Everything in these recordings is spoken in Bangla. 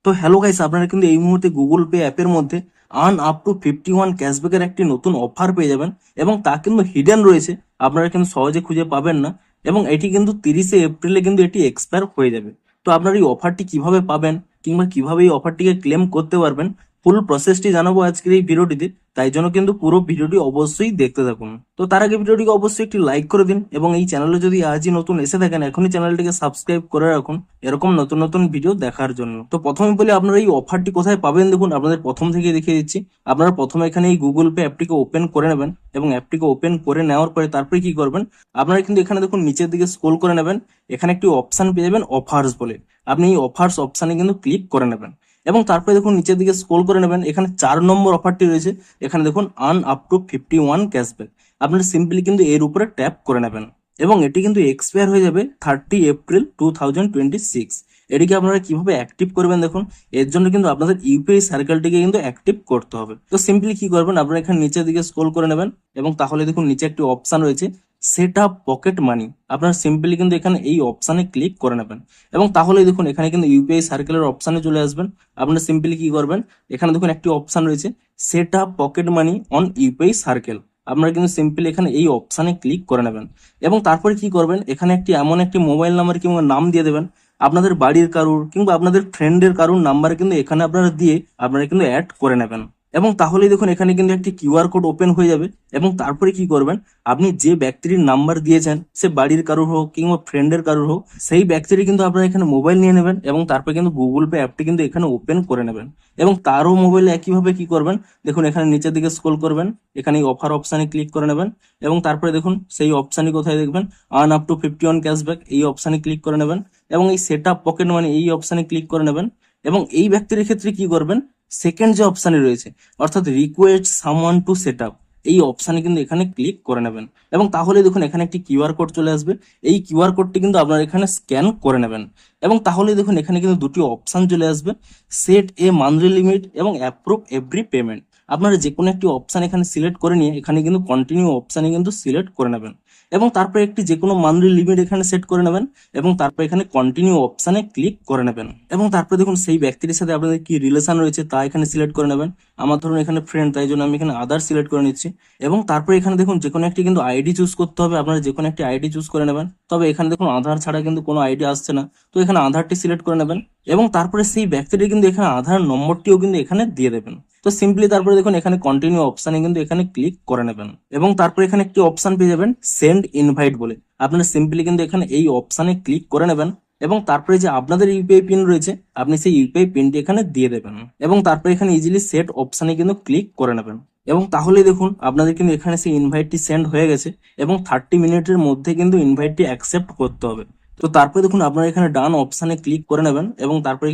তো হ্যালো গাইস, আপনারা কিন্তু এই মুহূর্তে গুগল পে অ্যাপের মধ্যে আর্ন আপ টু 51 ক্যাশব্যাকের একটি নতুন অফার পেয়ে যাবেন এবং তা কিন্তু হিডেন রয়েছে, আপনারা কিন্তু সহজে খুঁজে পাবেন না এবং এটি কিন্তু 30শে এপ্রিলে কিন্তু এটি এক্সপায়ার হয়ে যাবে। তো আপনারা এই অফারটি কিভাবে পাবেন কিংবা কিভাবে এই অফারটিকে ক্লেম করতে পারবেন, ফুল প্রসেসটি জানাবো আজকের এই ভিডিওটিতে। তাই জন্য কিন্তু পুরো ভিডিওটি অবশ্যই দেখতে থাকুন। তো তার আগে ভিডিওটিকে অবশ্যই একটি লাইক করে দিন এবং এই চ্যানেলে যদি আজই নতুন এসে থাকেন এখনই চ্যানেলটিকে সাবস্ক্রাইব করে রাখুন এরকম নতুন নতুন ভিডিও দেখার জন্য। তো প্রথমে বলি আপনারা এই অফারটি কোথায় পাবেন, দেখুন আপনাদের প্রথম থেকে দেখিয়ে দিচ্ছি। আপনারা প্রথমে এখানে এই গুগল পে অ্যাপটিকে ওপেন করে নেবেন এবং অ্যাপটিকে ওপেন করে নেওয়ার পরে তারপরে কি করবেন, আপনারা কিন্তু এখানে দেখুন নিচের দিকে স্ক্রল করে নেবেন, এখানে একটি অপশন পেয়ে যাবেন অফার্স বলে। আপনি এই অফার্স অপশানে কিন্তু ক্লিক করে নেবেন এবং তারপরে দেখুন নিচের দিকে স্ক্রল করে নেবেন, এখানে 4 নম্বর অফারটি রয়েছে, এখানে দেখুন আর্ন আপ টু 51 ক্যাশব্যাক। আপনারা সিম্পলি কিন্তু এর উপরে ট্যাপ করে নেবেন এবং এটি কিন্তু এক্সপায়ার হয়ে যাবে 30 এপ্রিল 2026। এটিকে আপনারা কিভাবে অ্যাক্টিভ করবেন দেখুন, এর জন্য কিন্তু আপনাদের ইউপিআই সার্কেলটিকে কিন্তু অ্যাক্টিভ করতে হবে। তো সিম্পলি কি করবেন, আপনারা এখানে নিচের দিকে স্ক্রল করে নেবেন এবং তাহলে দেখুন নিচে একটি অপশন রয়েছে সেট আপ পকেট মানি। আপনারা সিম্পলি কিন্তু এখানে এই অপশানে ক্লিক করে নেবেন এবং তাহলে দেখুন এখানে কিন্তু ইউপিআই সার্কেলের অপশানে চলে আসবেন। আপনারা সিম্পলি কি করবেন, এখানে দেখুন একটি অপশান রয়েছে set up pocket money on UPI circle. আপনারা কিন্তু সিম্পলি এখানে এই অপশানে ক্লিক করে নেবেন এবং তারপরে কি করবেন, এখানে এমন একটি মোবাইল নাম্বার কিংবা নাম দিয়ে দেবেন, আপনাদের বাড়ির কারুর কিংবা আপনাদের ফ্রেন্ডের কারুর নাম্বার কিন্তু এখানে আপনারা দিয়ে আপনারা কিন্তু অ্যাড করে নেবেন এবং তাহলেই দেখুন এখানে কিন্তু একটি কিউআর কোড ওপেন হয়ে যাবে এবং তারপরে কি করবেন, আপনি যে ব্যক্তির নাম্বার দিয়েছেন সে বাড়ির কারুর হোক কিংবা ফ্রেন্ডের কারুর হোক, সেই ব্যক্তির কিন্তু আপনারা এখানে মোবাইল নিয়ে নেবেন এবং তারপরে কিন্তু গুগল পে অ্যাপটি কিন্তু এখানে ওপেন করে নেবেন এবং তারও মোবাইলে একইভাবে কি করবেন, দেখুন এখানে নিচের দিকে স্ক্রল করবেন, এখানে অফার অপশানে ক্লিক করে নেবেন এবং তারপরে দেখুন সেই অপশানে কোথায় দেখবেন আর্ন আপ টু 51 ক্যাশব্যাক, এই অপশানে ক্লিক করে নেবেন এবং এই সেট আপ পকেট মানি এই অপশানে ক্লিক করে নেবেন এবং এই ব্যক্তির ক্ষেত্রে কি করবেন, সেকেন্ড যে অপশানে রয়েছে অর্থাৎ request someone to set up, এই অপশানে কিন্তু এখানে ক্লিক করে নেবেন এবং তাহলে দেখুন এখানে একটি কিউআর কোড চলে আসবে, এই কিউআর কোডটি কিন্তু আপনারা এখানে স্ক্যান করে নেবেন এবং তাহলে দেখুন এখানে কিন্তু দুটি অপশান চলে আসবে, সেট এ মান্থলি লিমিট এবং অ্যাপ্রুভ এভরি পেমেন্ট। আপনারা যে কোনো একটি অপশান এখানে সিলেক্ট করে নিয়ে এখানে কিন্তু কন্টিনিউ অপশানে কিন্তু সিলেক্ট করে নেবেন এবং তারপরে একটি যে কোনো মান্থলি লিমিট এখানে সেট করে নেবেন এবং তারপর এখানে কন্টিনিউ অপশানে ক্লিক করে নেবেন এবং তারপরে দেখুন সেই ব্যক্তির সাথে আপনাদের কি রিলেশন রয়েছে তা এখানে সিলেক্ট করে নেবেন। আমার ধরুন এখানে ফ্রেন্ড, তাই জন্য আমি এখানে আদার সিলেক্ট করে নিচ্ছি এবং তারপরে এখানে দেখুন যে কোনো একটি কিন্তু আইডি চুজ করতে হবে, আপনারা যে কোনো একটি আইডি চুজ করে নেবেন। তবে এখানে দেখুন আধার ছাড়া কিন্তু কোনো আইডি আসছে না, তো এখানে আধারটি সিলেক্ট করে নেবেন এবং তারপরে সেই ব্যক্তিটি কিন্তু এখানে আধার নম্বরটিও কিন্তু এখানে দিয়ে দেবেন। তো সিম্পলি তারপরে দেখুন এখানে কন্টিনিউ অপশানে কিন্তু এখানে ক্লিক করে নেবেন এবং তারপরে এখানে একটি অপশান পেয়ে যাবেন সেন্ড ইনভাইট বলে। আপনারা সিম্পলি কিন্তু এখানে এই অপশানে ক্লিক করে নেবেন এবং তারপরে যে আপনাদের ইউপিআই পিন রয়েছে আপনি সেই ইউপিআই পিনটি এখানে দিয়ে দেবেন এবং তারপরে এখানে ইজিলি সেট অপশানে কিন্তু ক্লিক করে নেবেন এবং তাহলে দেখুন আপনাদের কিন্তু এখানে সেই ইনভাইটটি সেন্ড হয়ে গেছে এবং 30 মিনিটের মধ্যে কিন্তু ইনভাইটটি অ্যাকসেপ্ট করতে হবে। তো তারপরে দেখুন আপনারা এখানে ডান অপশানে ক্লিক করে নেবেন এবং তারপরে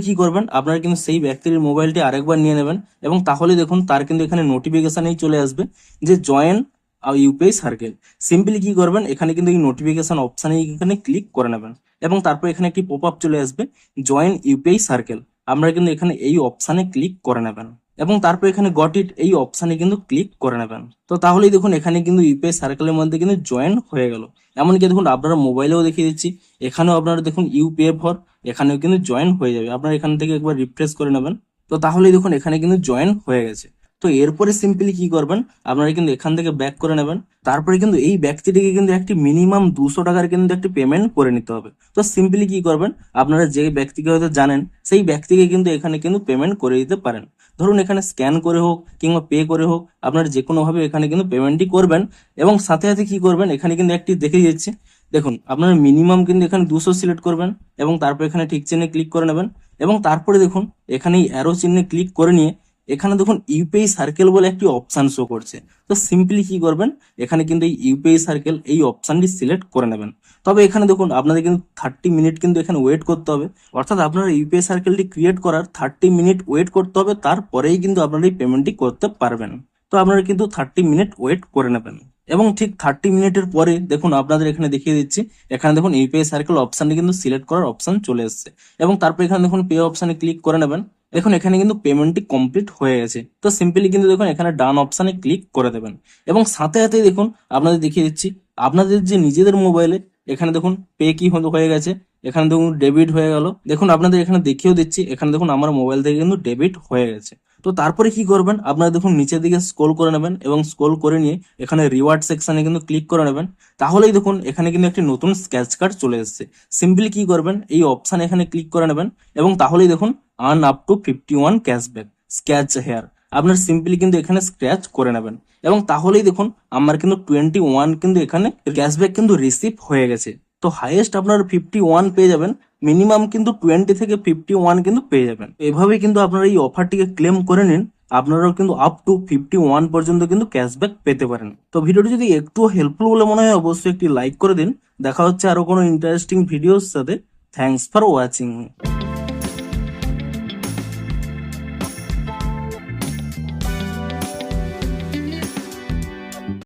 কি করবেন আপনারা কিন্তু সেই ব্যক্তির মোবাইলটি আরেকবার নিয়ে নেবেন এবং তাহলে দেখুন তার কিন্তু এখানে নোটিফিকেশনেই চলে আসবে যে জয়েন ইউপিআই সার্কেল। সিম্পলি কি করবেন, এখানে কিন্তু এই নোটিফিকেশন অপশানে এখানে ক্লিক করে নেবেন এবং তারপর এখানে একটি পপ আপ চলে আসবে জয়েন ইউপিআই সার্কেল। আমরা কিন্তু এখানে এই অপশানে ক্লিক করে নেবেন এবং তারপর এখানে গট ইট এই অপশানে কিন্তু ক্লিক করে নেবেন। তো তাহলেই দেখুন এখানে কিন্তু ইউপিআই সার্কেলের মধ্যে কিন্তু জয়েন হয়ে গেল। এমনকি দেখুন আপনারা মোবাইলেও দেখিয়ে দিচ্ছি, এখানেও আপনারা দেখুন ইউপিআই ফর এখানেও কিন্তু জয়েন হয়ে যাবে। আপনারা এখান থেকে একবার রিফ্রেশ করে নেবেন, তো তাহলেই দেখুন এখানে কিন্তু জয়েন হয়ে গেছে। তো এরপরে সিম্পলি কি করবেন, আপনারা কিন্তু এখান থেকে ব্যাক করে নেবেন, তারপরে কিন্তু এই ব্যক্তিটিকে কিন্তু একটি মিনিমাম 200 টাকার কিন্তু একটি পেমেন্ট করে নিতে হবে। তো সিম্পলি কি করবেন, আপনারা যে ব্যক্তিকে হয়তো জানেন সেই ব্যক্তিকে কিন্তু এখানে কিন্তু পেমেন্ট করে দিতে পারেন। ধরুন এখানে স্ক্যান করে হোক কিংবা পে করে হোক, আপনারা যে কোনোভাবে এখানে কিন্তু পেমেন্টটি করবেন এবং সাথে সাথে কি করবেন, এখানে কিন্তু একটি দেখে দিচ্ছি, দেখুন আপনারা মিনিমাম কিন্তু এখানে 200 সিলেক্ট করবেন এবং তারপর এখানে ঠিক চিহ্নে ক্লিক করে নেবেন এবং তারপরে দেখুন এখানে এই অ্যারো চিহ্নে ক্লিক করে নিয়ে এখানে দেখুন ইউপিআই সার্কেল বলে একটি অপশান শো করছে। তো সিম্পলি কি করবেন, এখানে কিন্তু এই ইউপিআই সার্কেল এই অপশানটি সিলেক্ট করে নেবেন। তবে এখানে দেখুন আপনাদের কিন্তু 30 মিনিট কিন্তু এখানে ওয়েট করতে হবে, অর্থাৎ আপনারা ইউপিআই সার্কেলটি ক্রিয়েট করার 30 মিনিট ওয়েট করতে হবে, তারপরেই কিন্তু আপনারা এই পেমেন্টটি করতে পারবেন। তো আপনারা কিন্তু 30 মিনিট ওয়েট করে নেবেন এবং ঠিক 30 মিনিটের পরে দেখুন আপনাদের এখানে দেখিয়ে দিচ্ছি, এখানে দেখুন ইউপিআই সার্কেল অপশানটি কিন্তু সিলেক্ট করার অপশান চলে এসেছে এবং তারপর এখানে দেখুন পে অপশানে ক্লিক করে নেবেন। দেখুন এখানে কিন্তু পেমেন্টটি কমপ্লিট হয়ে গেছে। তো সিম্পলি কিন্তু দেখুন এখানে ডান অপশানে ক্লিক করে দেবেন এবং সাথে সাথে দেখুন আপনাদের দেখিয়ে দিচ্ছি, আপনাদের যে নিজেদের মোবাইলে এখানে দেখুন পে কি হয়ে গেছে এখানে দেখুন ডেবিট হয়ে গেল। দেখুন আপনাদের এখানে দেখিয়েও দিচ্ছি, এখানে দেখুন আমার মোবাইল থেকে কিন্তু ডেবিট হয়ে গেছে। তো তারপরে কি করবেন, আপনারা দেখুন নিচের দিকে স্ক্রল করে নেবেন এবং স্ক্রল করে নিয়ে এখানে রিওয়ার্ড সেকশনে কিন্তু ক্লিক করে নেবেন। তাহলেই দেখুন এখানে কিন্তু একটি নতুন স্ক্র্যাচ কার্ড চলে এসেছে। সিম্পলি কি করবেন, এই অপশন এখানে ক্লিক করে নেবেন এবং তাহলেই দেখুন earn up to 51 cashback scratch here, আপনার সিম্পলি কিন্তু এখানে স্ক্র্যাচ করে নেবেন এবং তাহলেই দেখুন আমার কিন্তু 21 কিন্তু এখানে ক্যাশব্যাক কিন্তু রিসিভ হয়ে গেছে। তো হাইয়েস্ট আপনার 51 পেয়ে যাবেন, মিনিমাম কিন্তু 20 থেকে 51 কিন্তু পেয়ে যাবেন। এভাবেই কিন্তু আপনারা এই অফারটিকে ক্লেম করে নিন, আপনারাও কিন্তু আপ টু 51 পর্যন্ত কিন্তু ক্যাশব্যাক পেতে পারেন। তো ভিডিওটি যদি একটু হেল্পফুল বলে মনে হয় অবশ্যই একটি লাইক করে দিন। দেখা হচ্ছে আরো কোনো ইন্টারেস্টিং ভিডিওর সাথে। Thanks for watching.